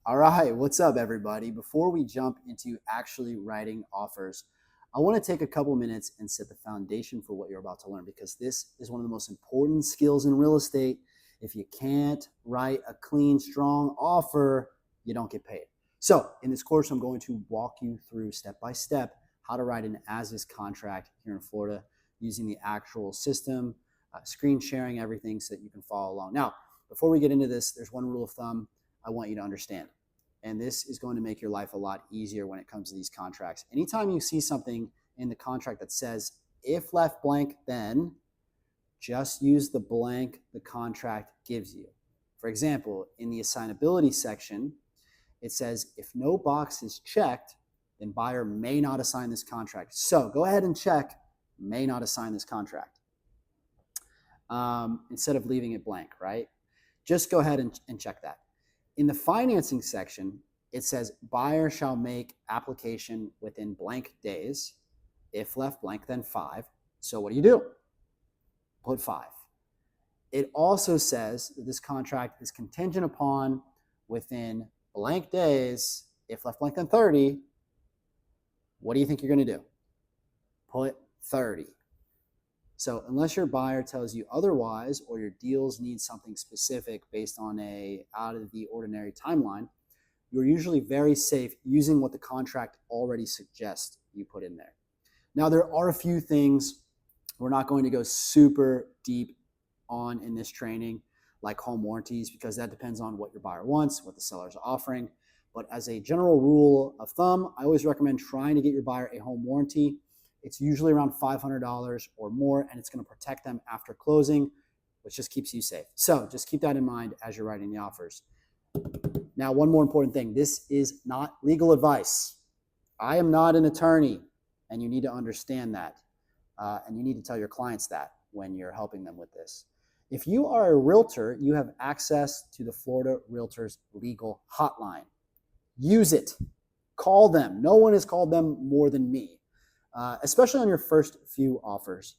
All right, what's up, everybody? Before we jump into actually writing offers, I want to take a couple minutes and set the foundation for what you're about to learn because this is one of the most important skills in real estate. If you can't write a clean, strong offer, you don't get paid. So, in this course, I'm going to walk you through step by step how to write an as-is contract here in Florida using the actual system, screen sharing everything so that you can follow along. Now, before we get into this, there's one rule of thumb I want you to understand. And this is going to make your life a lot easier when it comes to these contracts. Anytime you see something in the contract that says, if left blank, then just use the blank the contract gives you. For example, in the assignability section, it says, if no box is checked, then buyer may not assign this contract. So go ahead and check, may not assign this contract. Instead of leaving it blank, right? Just go ahead and check that. In the financing section, it says buyer shall make application within blank days. If left blank, then 5. So what do? Put 5. It also says that this contract is contingent upon within blank days. If left blank, then 30. What do you think you're going to do? Put 30. So unless your buyer tells you otherwise or your deals need something specific based on a out of the ordinary timeline, you're usually very safe using what the contract already suggests you put in there. Now, there are a few things we're not going to go super deep on in this training, like home warranties, because that depends on what your buyer wants, what the seller is offering. But as a general rule of thumb, I always recommend trying to get your buyer a home warranty. It's usually around $500 or more, and it's going to protect them after closing, which just keeps you safe. So just keep that in mind as you're writing the offers. Now, one more important thing. This is not legal advice. I am not an attorney, and you need to understand that. And you need to tell your clients that when you're helping them with this. If you are a realtor, you have access to the Florida Realtors Legal Hotline. Use it. Call them. No one has called them more than me. Especially on your first few offers.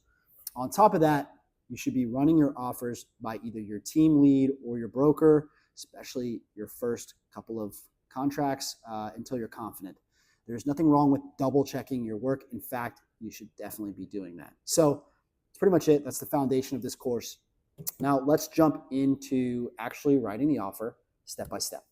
On top of that, you should be running your offers by either your team lead or your broker, especially your first couple of contracts until you're confident. There's nothing wrong with double checking your work. In fact, you should definitely be doing that. So that's pretty much it. That's the foundation of this course. Now let's jump into actually writing the offer step by step.